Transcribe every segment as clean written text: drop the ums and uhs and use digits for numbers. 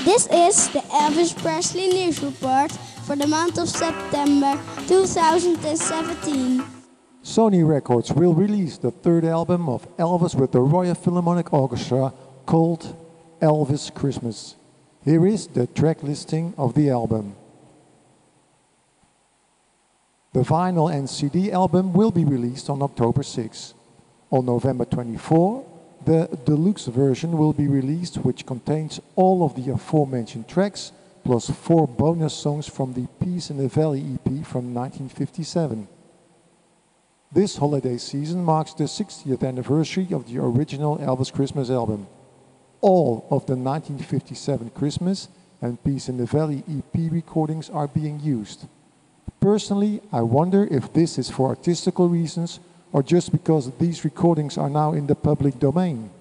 This is the Elvis Presley News Report for the month of September 2017. Sony Records will release the third album of Elvis with the Royal Philharmonic Orchestra called Elvis Christmas. Here is the track listing of the album. The vinyl and CD album will be released on October 6. On November 24, the deluxe version will be released, which contains all of the aforementioned tracks, plus 4 bonus songs from the Peace in the Valley EP from 1957. This holiday season marks the 60th anniversary of the original Elvis Christmas album. All of the 1957 Christmas and Peace in the Valley EP recordings are being used. Personally, I wonder if this is for artistical reasons or just because these recordings are now in the public domain.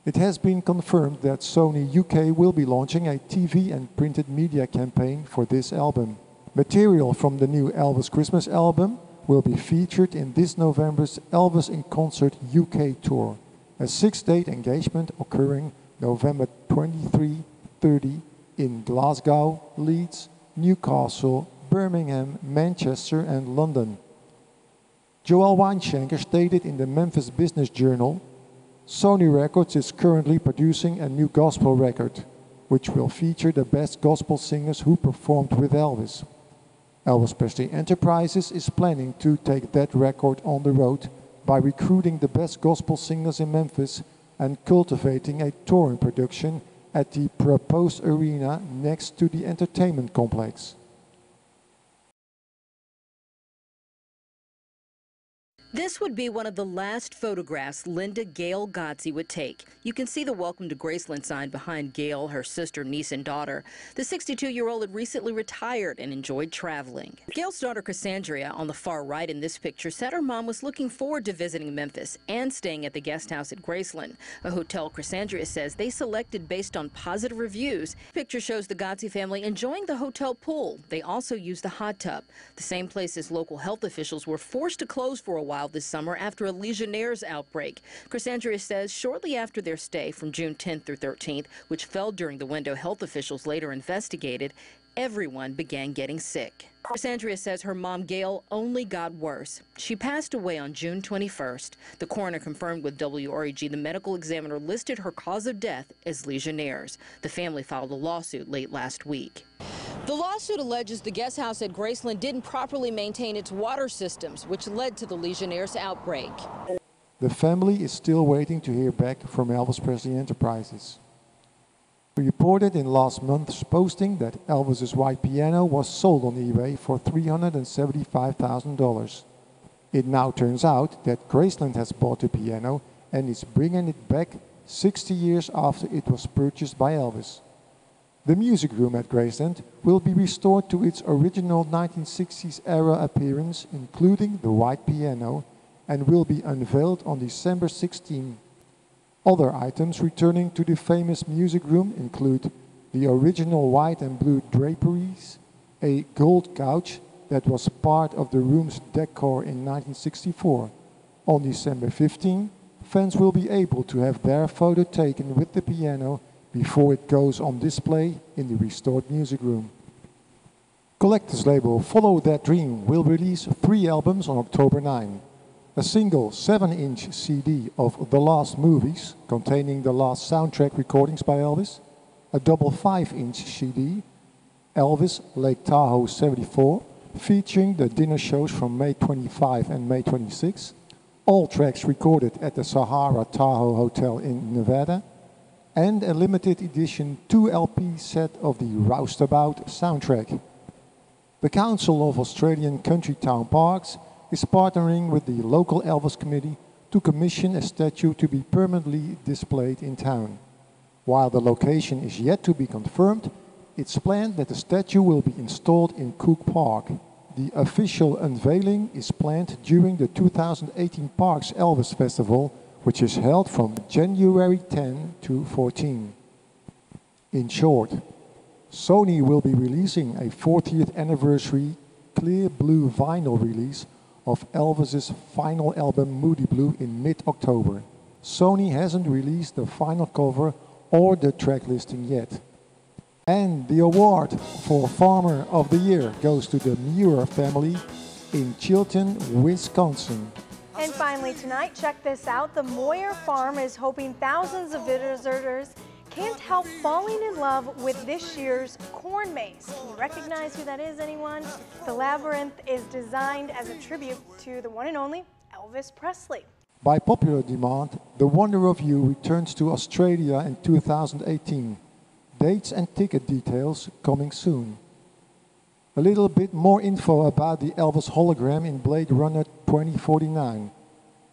It has been confirmed that Sony UK will be launching a TV and printed media campaign for this album. Material from the new Elvis Christmas album will be featured in this November's Elvis in Concert UK tour, a 6-date engagement occurring November 23-30 in Glasgow, Leeds, Newcastle, Birmingham, Manchester and London. Joel Weinschenker stated in the Memphis Business Journal, Sony Records is currently producing a new gospel record, which will feature the best gospel singers who performed with Elvis. Elvis Presley Enterprises is planning to take that record on the road by recruiting the best gospel singers in Memphis and cultivating a touring production at the proposed arena next to the entertainment complex. This would be one of the last photographs Linda Gail Gotze would take. You can see the Welcome to Graceland sign behind Gail, her sister, niece, and daughter. The 62-year-old had recently retired and enjoyed traveling. Gail's daughter, Cassandra, on the far right in this picture, said her mom was looking forward to visiting Memphis and staying at the guest house at Graceland, a hotel Cassandra says they selected based on positive reviews. The picture shows the Gotze family enjoying the hotel pool. They also used the hot tub, the same place as local health officials were forced to close for a while this summer after a Legionnaire's outbreak. Cassandra says shortly after their stay from June 10th through 13th, which fell during the window health officials later investigated, everyone began getting sick. Cassandra says her mom, Gail, only got worse. She passed away on June 21st. The coroner confirmed with WREG the medical examiner listed her cause of death as Legionnaire's. The family filed a lawsuit late last week. The lawsuit alleges the guest house at Graceland didn't properly maintain its water systems, which led to the Legionnaire's outbreak. The family is still waiting to hear back from Elvis Presley Enterprises. We reported in last month's posting that Elvis's white piano was sold on eBay for $375,000. It now turns out that Graceland has bought the piano and is bringing it back 60 years after it was purchased by Elvis. The music room at Graceland will be restored to its original 1960s era appearance, including the white piano, and will be unveiled on December 16. Other items returning to the famous music room include the original white and blue draperies, a gold couch that was part of the room's decor in 1964. On December 15, fans will be able to have their photo taken with the piano before it goes on display in the restored music room. Collector's label Follow That Dream will release 3 albums on October 9. A single 7-inch CD of The Last Movies, containing the last soundtrack recordings by Elvis, a double 5-inch CD, Elvis Lake Tahoe 74, featuring the dinner shows from May 25 and May 26, all tracks recorded at the Sahara Tahoe Hotel in Nevada, and a limited edition 2-LP set of the Roustabout soundtrack. The Council of Australian Country Town Parks is partnering with the local Elvis committee to commission a statue to be permanently displayed in town. While the location is yet to be confirmed, it's planned that the statue will be installed in Cook Park. The official unveiling is planned during the 2018 Parks Elvis Festival, which is held from January 10 to 14. In short, Sony will be releasing a 40th anniversary clear blue vinyl release of Elvis's final album Moody Blue in mid-October. Sony hasn't released the final cover or the track listing yet. And the award for Farmer of the Year goes to the Muir family in Chilton, Wisconsin. And finally tonight, check this out. The Moyer Farm is hoping thousands of visitors can't help falling in love with this year's corn maze. Can you recognize who that is, anyone? The labyrinth is designed as a tribute to the one and only Elvis Presley. By popular demand, The Wonder of You returns to Australia in 2018. Dates and ticket details coming soon. A little bit more info about the Elvis hologram in Blade Runner 2049.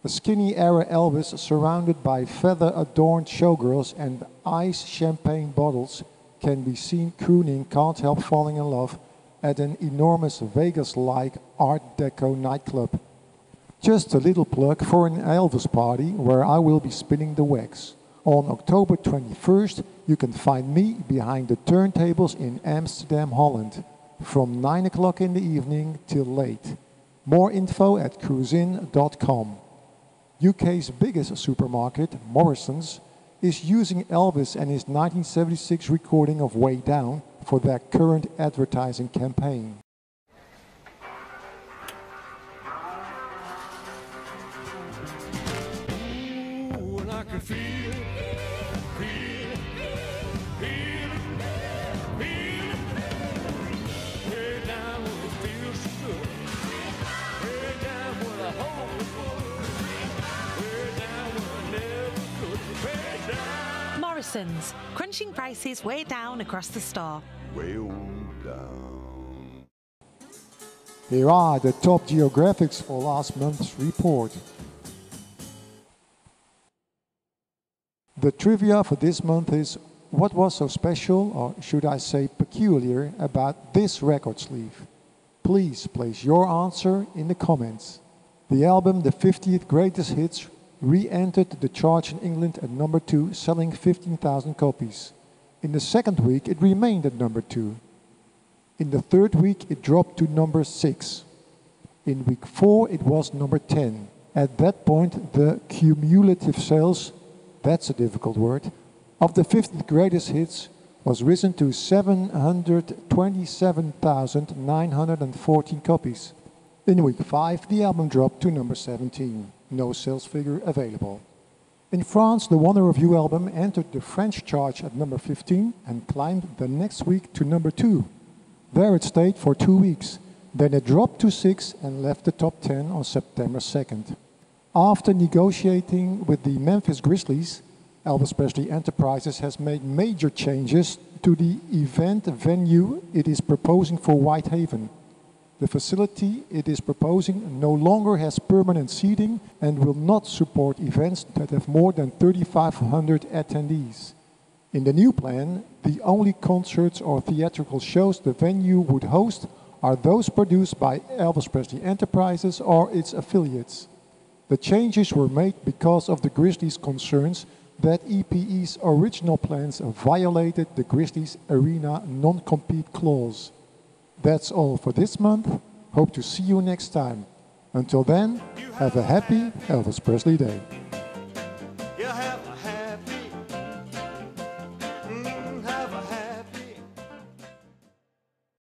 A skinny-era Elvis surrounded by feather-adorned showgirls and ice champagne bottles can be seen crooning Can't Help Falling in Love at an enormous Vegas-like Art Deco nightclub. Just a little plug for an Elvis party where I will be spinning the wax. On October 21st, you can find me behind the turntables in Amsterdam, Holland, from 9 o'clock in the evening till late. More info at cruisein.com. UK's biggest supermarket, Morrison's, is using Elvis and his 1976 recording of Way Down for their current advertising campaign. Ooh, and I can feel it, feel it. Way down where it feels so good. Way down where I hope it was. Way down where I never could. Way down. Morrison's, crunching prices way down across the store. Way on down. Here are the top geographics for last month's report. The trivia for this month is: what was so special, or should I say peculiar, about this record sleeve? Please place your answer in the comments. The album The 50th Greatest Hits re-entered the charts in England at number 2, selling 15,000 copies. In the second week it remained at number 2. In the third week it dropped to number 6. In week 4 it was number 10. At that point the cumulative sales, that's a difficult word, of the 50 greatest hits was risen to 727,914 copies. In week 5, the album dropped to number 17. No sales figure available. In France, the Wonder of You album entered the French chart at number 15 and climbed the next week to number 2. There it stayed for 2 weeks. Then it dropped to 6 and left the top 10 on September 2nd. After negotiating with the Memphis Grizzlies, Elvis Presley Enterprises has made major changes to the event venue it is proposing for Whitehaven. The facility it is proposing no longer has permanent seating and will not support events that have more than 3,500 attendees. In the new plan, the only concerts or theatrical shows the venue would host are those produced by Elvis Presley Enterprises or its affiliates. The changes were made because of the Grizzlies' concerns that EPE's original plans violated the Grizzlies' arena non-compete clause. That's all for this month. Hope to see you next time. Until then, have a happy Elvis Presley Day.